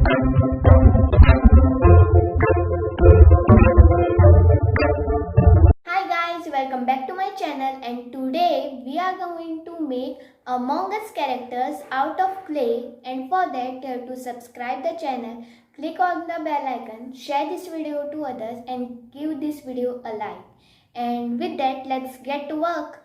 Hi guys, welcome back to my channel, and today we are going to make Among Us characters out of clay, and for that you have to subscribe the channel, click on the bell icon, share this video to others and give this video a like. And with that, let's get to work.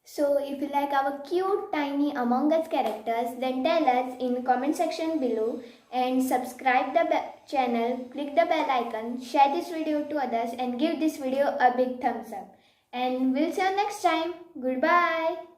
So if you like our cute tiny Among Us characters, then tell us in comment section below, and subscribe the channel, click the bell icon, share this video to others and give this video a big thumbs up. And we'll see you next time. Goodbye.